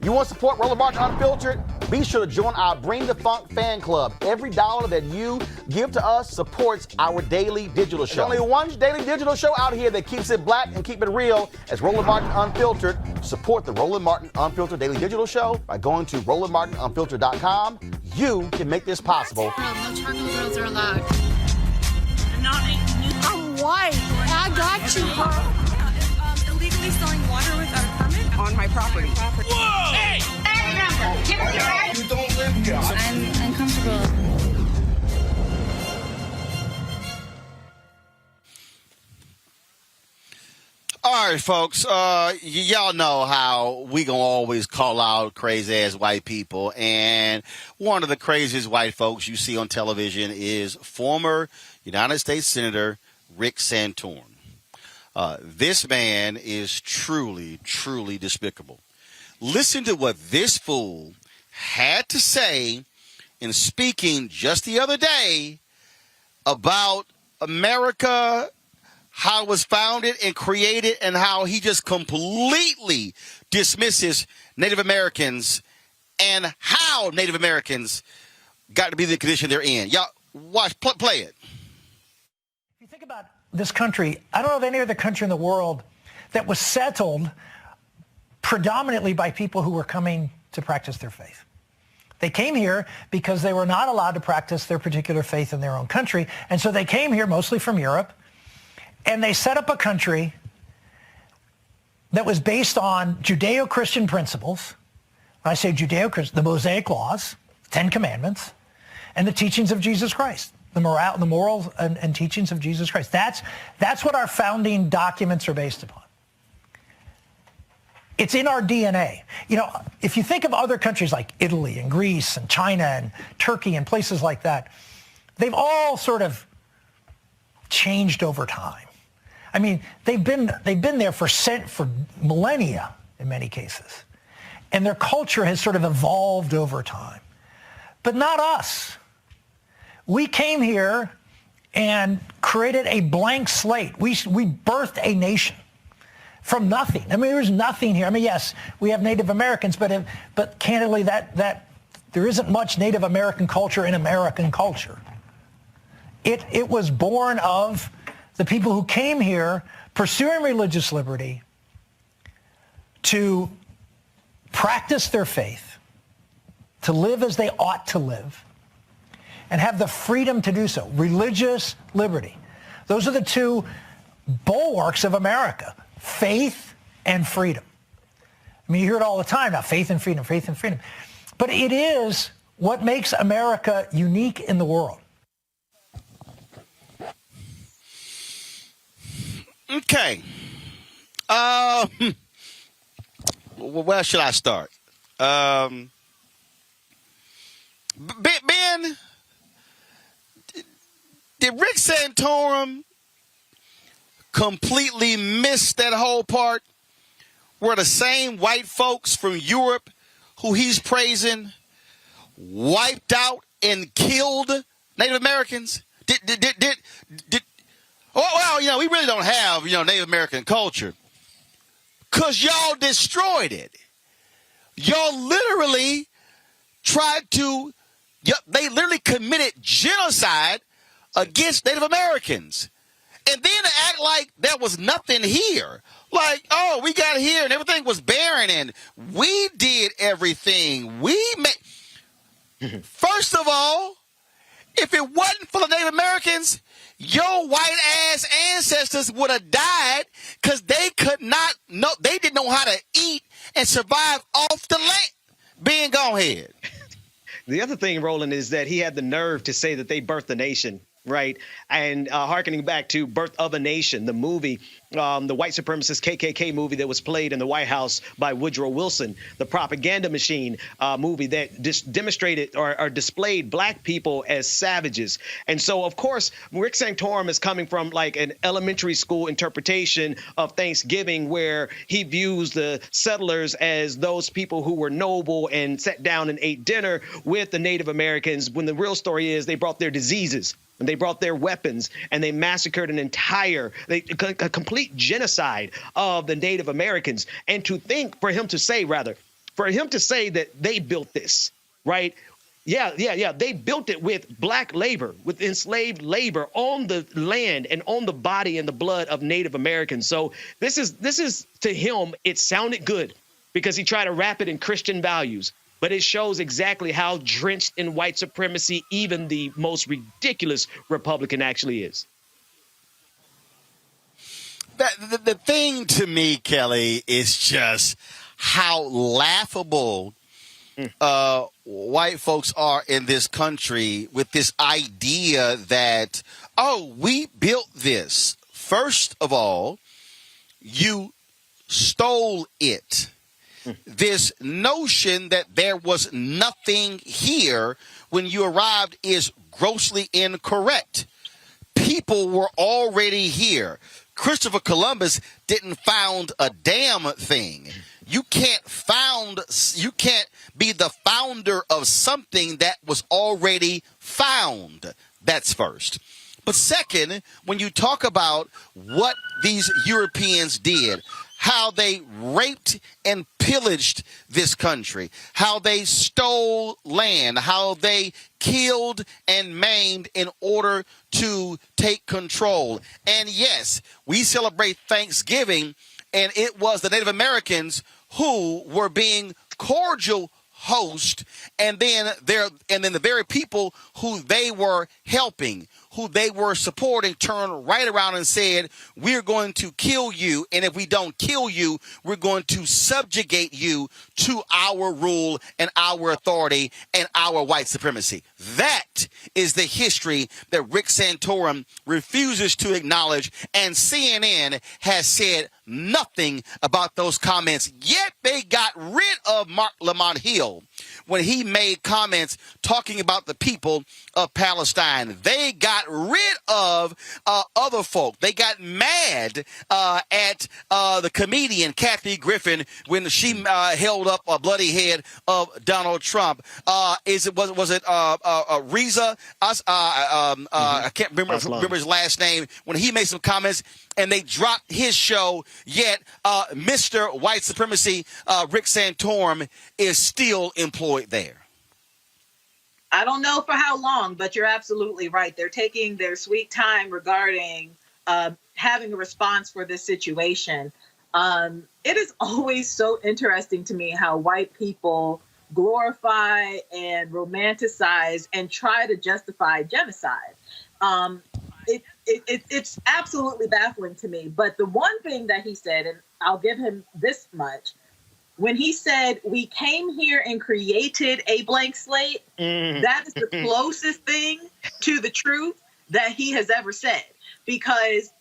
You want to support Roland Martin Unfiltered? Be sure to join our Bring the Funk fan club. Every dollar that you give to us supports our daily digital show. There's only one daily digital show out here that keeps it black and keep it real as Roland Martin Unfiltered. Support the Roland Martin Unfiltered daily digital show by going to RolandMartinUnfiltered.com. You can make this possible. No charcoal grills are allowed. I'm white. I got you, huh? Illegally selling water without a permit on my property. Whoa! Hey! You don't live here. I'm uncomfortable. All right, folks, y'all know how we gonna always call out crazy-ass white people, and one of the craziest white folks you see on television is former United States Senator Rick Santorum. This man is truly, truly despicable. Listen to what this fool had to say in speaking just the other day about America, how it was founded and created, and how he just completely dismisses Native Americans and how Native Americans got to be the condition they're in. Y'all watch, play it. If you think about this country, I don't know of any other country in the world that was settled predominantly by people who were coming to practice their faith. They came here because they were not allowed to practice their particular faith in their own country, and so they came here mostly from Europe, and they set up a country that was based on Judeo-Christian principles. When I say Judeo-Christian, the Mosaic Laws, 10 Commandments, and the teachings of Jesus Christ, the morals and teachings of Jesus Christ. That's what our founding documents are based upon. It's in our DNA. You know, if you think of other countries like Italy and Greece and China and Turkey and places like that, they've all sort of changed over time. I mean, they've been there for millennia in many cases. And their culture has sort of evolved over time. But not us. We came here and created a blank slate. We birthed a nation from nothing. I mean, there's nothing here. I mean, yes, we have Native Americans, but candidly, that there isn't much Native American culture in American culture. It was born of the people who came here pursuing religious liberty to practice their faith, to live as they ought to live, and have the freedom to do so. Religious liberty. Those are the two bulwarks of America, faith and freedom. I mean, you hear it all the time now, faith and freedom, faith and freedom. But it is what makes America unique in the world. Okay. Where should I start? Ben, did Rick Santorum completely miss that whole part where the same white folks from Europe who he's praising wiped out and killed Native Americans? Well, you know, we really don't have, Native American culture because y'all destroyed it. Y'all literally they literally committed genocide against Native Americans. And then to act like there was nothing here. Like, oh, we got here and everything was barren and we did everything. First of all, if it wasn't for the Native Americans, your white-ass ancestors would have died because they didn't know how to eat and survive off the land. Ben, go ahead. The other thing, Roland, is that he had the nerve to say that they birthed the nation, right? And hearkening back to Birth of a Nation, the movie, the white supremacist KKK movie that was played in the White House by Woodrow Wilson, the propaganda machine movie that demonstrated or displayed black people as savages. And so, of course, Rick Santorum is coming from like an elementary school interpretation of Thanksgiving where he views the settlers as those people who were noble and sat down and ate dinner with the Native Americans when the real story is they brought their diseases. And they brought their weapons and they massacred a complete genocide of the Native Americans. And for him to say, rather, For him to say that they built this, right? Yeah. They built it with black labor, with enslaved labor on the land and on the body and the blood of Native Americans. So this is to him, it sounded good because he tried to wrap it in Christian values, but it shows exactly how drenched in white supremacy even the most ridiculous Republican actually is. The thing to me, Kelly, is just how laughable white folks are in this country with this idea that, oh, we built this. First of all, you stole it. This notion that there was nothing here when you arrived is grossly incorrect. People were already here. Christopher Columbus didn't found a damn thing. You can't be the founder of something that was already found. That's first. But second, when you talk about what these Europeans did, how they raped and pillaged this country, how they stole land, how they killed and maimed in order to take control. And yes, we celebrate Thanksgiving, and it was the Native Americans who were being cordial host, and then the very people who they were helping, who they were supporting, turned right around and said, we're going to kill you, and if we don't kill you, we're going to subjugate you to our rule and our authority and our white supremacy. That is the history that Rick Santorum refuses to acknowledge, and CNN has said nothing about those comments, yet they got rid of Mark Lamont Hill when he made comments talking about the people of Palestine. They got rid of other folk. They got mad at the comedian Kathy Griffin when she held up a bloody head of Donald Trump. Was it Reza? I can't remember his last name. When he made some comments and they dropped his show, yet Mr. White Supremacy, Rick Santorum, is still employed there. I don't know for how long, but you're absolutely right. They're taking their sweet time regarding having a response for this situation. It is always so interesting to me how white people glorify and romanticize and try to justify genocide. It's absolutely baffling to me. But the one thing that he said, and I'll give him this much, when he said, we came here and created a blank slate, that is the closest thing to the truth that he has ever said. Because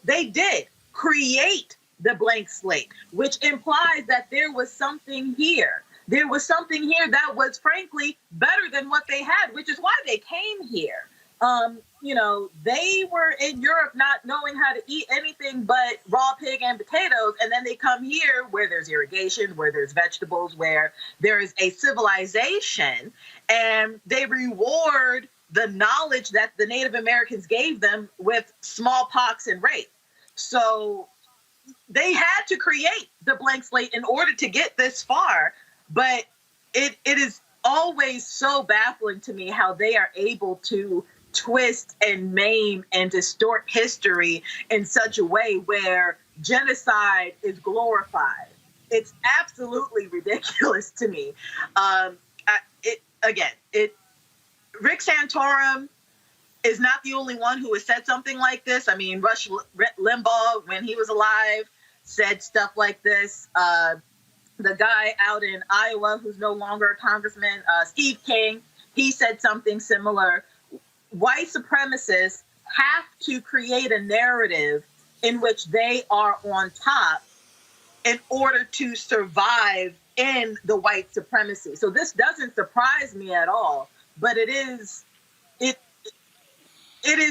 they did create the blank slate, which implies that there was something here. There was something here that was, frankly, better than what they had, which is why they came here. They were in Europe not knowing how to eat anything but raw pig and potatoes. And then they come here where there's irrigation, where there's vegetables, where there is a civilization, and they reward the knowledge that the Native Americans gave them with smallpox and rape. So they had to create the blank slate in order to get this far. But it is always so baffling to me how they are able to twist and maim and distort history in such a way where genocide is glorified. It's absolutely ridiculous to me. Rick Santorum is not the only one who has said something like this. I mean, Rush Limbaugh, when he was alive, said stuff like this. The guy out in Iowa who's no longer a congressman, Steve King, he said something similar. White supremacists have to create a narrative in which they are on top in order to survive in the white supremacy. So this doesn't surprise me at all, but it is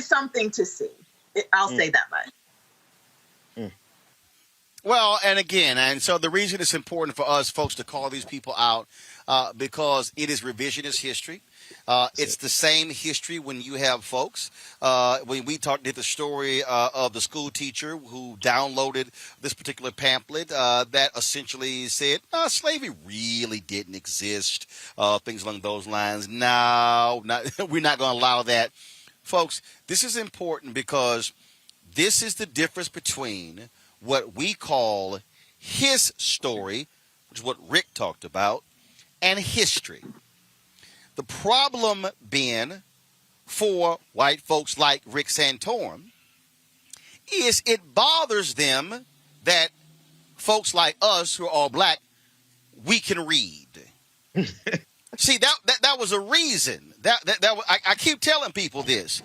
something to see. I'll say that much. Well, and again, and so the reason it's important for us folks to call these people out because it is revisionist history. It's the same history when you have folks. When we did the story of the school teacher who downloaded this particular pamphlet that essentially said slavery really didn't exist, things along those lines. No, we're not going to allow that. Folks, this is important because this is the difference between what we call his story, which is what Rick talked about, and history. The problem being for white folks like Rick Santorum is it bothers them that folks like us who are all black, we can read. See, that was a reason. I keep telling people this.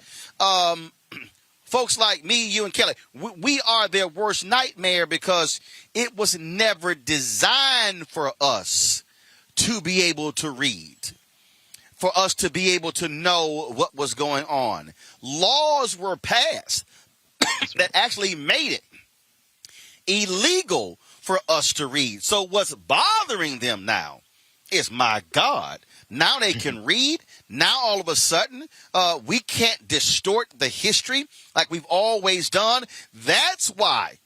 Folks like me, you, and Kelly, we are their worst nightmare because it was never designed for us to be able to read, for us to be able to know what was going on. Laws were passed that actually made it illegal for us to read. So what's bothering them now is, my God, now they can read. Now all of a sudden, we can't distort the history like we've always done. That's why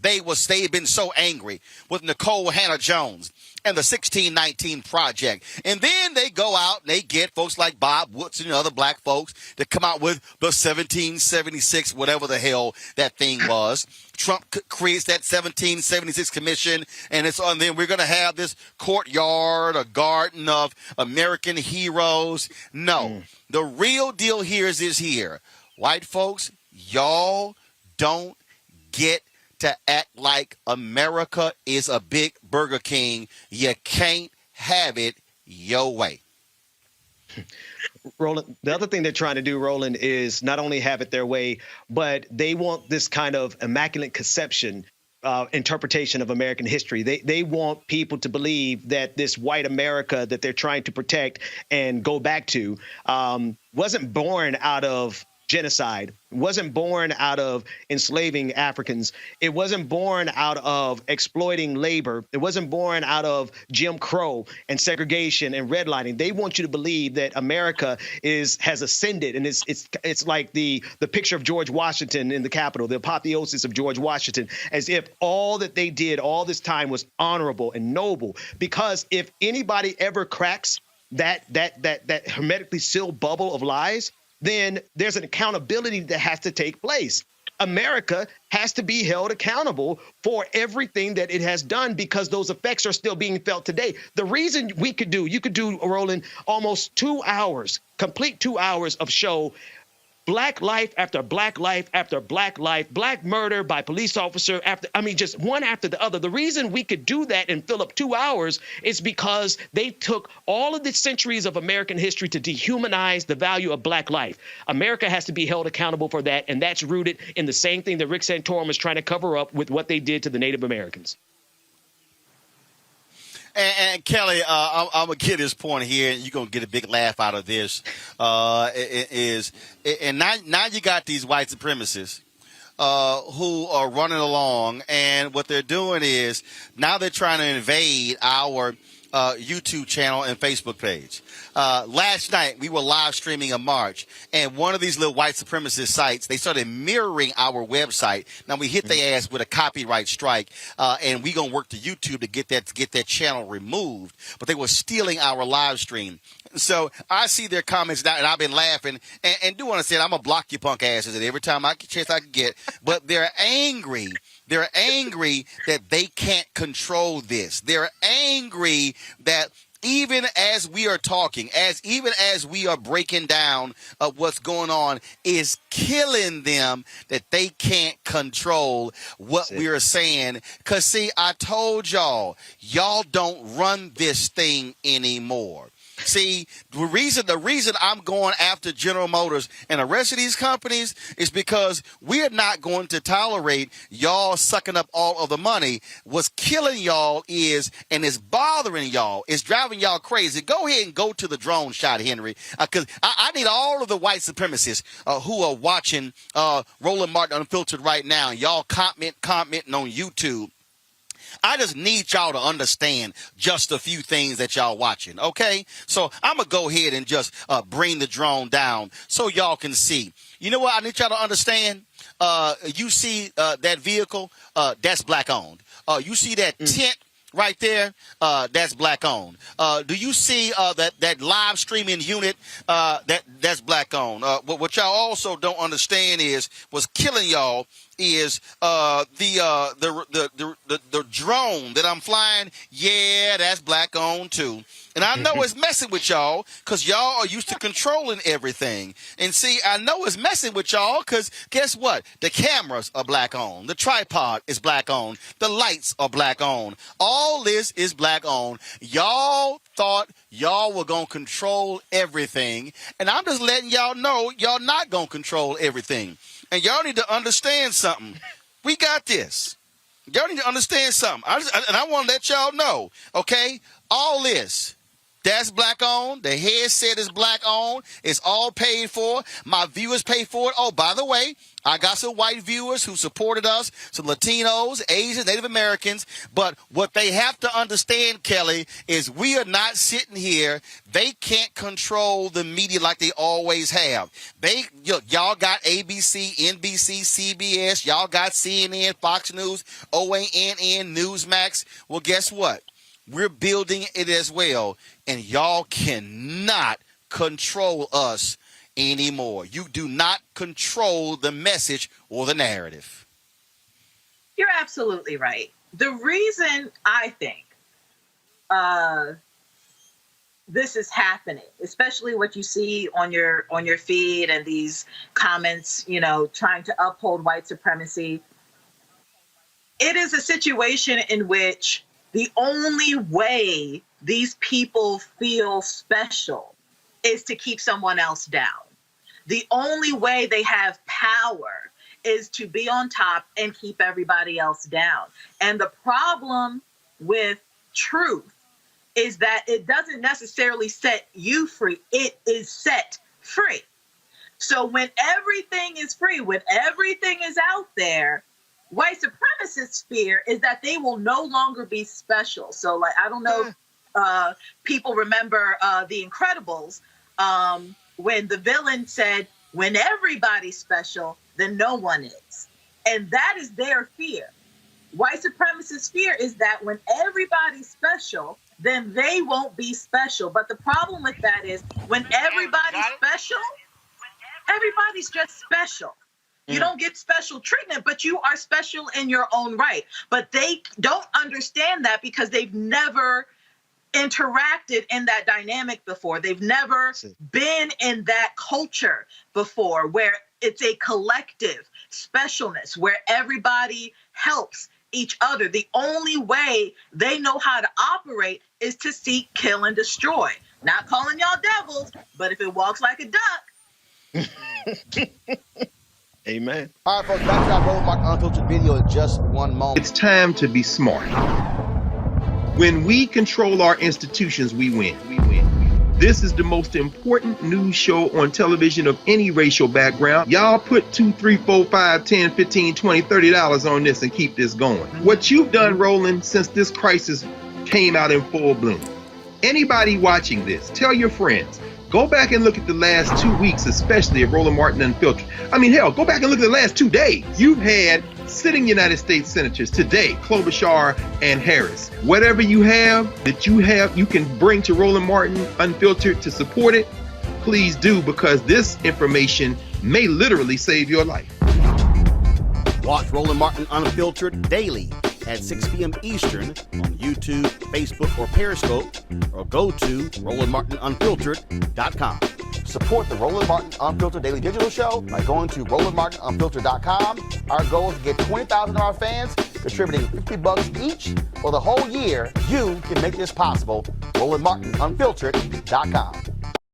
they've been so angry with Nicole Hannah-Jones and the 1619 Project. And then they go out and they get folks like Bob Woodson and other black folks to come out with the 1776, whatever the hell that thing was. Trump creates that 1776 commission, and then we're going to have this courtyard, a garden of American heroes. No, the real deal here is here. White folks, y'all don't get to act like America is a big Burger King. You can't have it your way. Roland, the other thing they're trying to do, Roland, is not only have it their way, but they want this kind of immaculate conception interpretation of American history. They want people to believe that this white America that they're trying to protect and go back to wasn't born out of genocide, wasn't born out of enslaving Africans. It wasn't born out of exploiting labor. It wasn't born out of Jim Crow and segregation and redlining. They want you to believe that America has ascended, and it's like the picture of George Washington in the Capitol, the apotheosis of George Washington, as if all that they did all this time was honorable and noble. Because if anybody ever cracks that hermetically sealed bubble of lies, then there's an accountability that has to take place. America has to be held accountable for everything that it has done because those effects are still being felt today. The reason you could do, Roland, almost 2 hours, complete 2 hours of show, black life after black life after black life, black murder by police officer just one after the other. The reason we could do that and fill up 2 hours is because they took all of the centuries of American history to dehumanize the value of black life. America has to be held accountable for that, and that's rooted in the same thing that Rick Santorum is trying to cover up with what they did to the Native Americans. And Kelly, I'm going to get this point here, and you're going to get a big laugh out of this. Now you got these white supremacists who are running along, and what they're doing is now they're trying to invade our YouTube channel and Facebook page. Last night, we were live streaming a march, and one of these little white supremacist sites, they started mirroring our website. Now, we hit their ass with a copyright strike, and we're going to work to YouTube to get that channel removed. But they were stealing our live stream. So I see their comments now, and I've been laughing. And do understand, I'm going to block you punk asses at every time I get a chance I can get. But they're angry. They're angry that they can't control this. They're angry that even as we are talking, even as we are breaking down what's going on, is killing them, that they can't control what we are saying. Because, see, I told y'all don't run this thing anymore. See, the reason I'm going after General Motors and the rest of these companies is because we're not going to tolerate y'all sucking up all of the money. What's killing y'all is bothering y'all, is driving y'all crazy. Go ahead and go to the drone shot, Henry, because I need all of the white supremacists who are watching Roland Martin Unfiltered right now. Y'all commenting on YouTube. I just need y'all to understand just a few things that y'all watching, okay? So I'm going to go ahead and just bring the drone down so y'all can see. You know what I need y'all to understand? You see that vehicle? That's black owned. You see that tent right there? That's black owned. Do you see that live streaming unit? That's black owned. What y'all also don't understand is what's killing y'all is the drone that I'm flying. Yeah, that's black owned too. And I know it's messing with y'all because y'all are used to controlling everything. And see, I know it's messing with y'all because guess what? The cameras are black owned. The tripod is black owned. The lights are black owned. All this is black owned. Y'all thought y'all were going to control everything. And I'm just letting y'all know y'all not going to control everything. And y'all need to understand something. We got this. Y'all need to understand something. I want to let y'all know, okay? All this, that's black owned. The headset is black owned. It's all paid for. My viewers pay for it. Oh, by the way, I got some white viewers who supported us, some Latinos, Asians, Native Americans. But what they have to understand, Kelly, is we are not sitting here. They can't control the media like they always have. Y'all got ABC, NBC, CBS. Y'all got CNN, Fox News, OANN, Newsmax. Well, guess what? We're building it as well, and y'all cannot control us anymore. You do not control the message or the narrative. You're absolutely right. The reason I think this is happening, especially what you see on your feed and these comments, trying to uphold white supremacy, it is a situation in which the only way these people feel special is to keep someone else down. The only way they have power is to be on top and keep everybody else down. And the problem with truth is that it doesn't necessarily set you free. It is set free. So when everything is free, when everything is out there, white supremacists' fear is that they will no longer be special. So, I don't know if people remember The Incredibles when the villain said, when everybody's special, then no one is. And that is their fear. White supremacists' fear is that when everybody's special, then they won't be special. But the problem with that is when everybody's special, everybody's just special. You don't get special treatment, but you are special in your own right. But they don't understand that because they've never interacted in that dynamic before. They've never been in that culture before where it's a collective specialness, where everybody helps each other. The only way they know how to operate is to seek, kill, and destroy. Not calling y'all devils, but if it walks like a duck. Amen. All right, folks, back to our Roland Martin Unfiltered video in just one moment. It's time to be smart. When we control our institutions, we win. This is the most important news show on television of any racial background. Y'all put $2, $3, $4, $5, $10, $15, $20, $30 on this and keep this going. What you've done, Roland, since this crisis came out in full bloom. Anybody watching this, tell your friends. Go back and look at the last 2 weeks, especially of Roland Martin Unfiltered. I mean, hell, go back and look at the last 2 days. You've had sitting United States senators today, Klobuchar and Harris. Whatever you have, you can bring to Roland Martin Unfiltered to support it. Please do, because this information may literally save your life. Watch Roland Martin Unfiltered daily at 6 p.m. Eastern on YouTube, Facebook, or Periscope, or go to RolandMartinUnfiltered.com. Support the Roland Martin Unfiltered Daily Digital Show by going to RolandMartinUnfiltered.com. Our goal is to get 20,000 of our fans contributing $50 each for the whole year. You can make this possible. RolandMartinUnfiltered.com.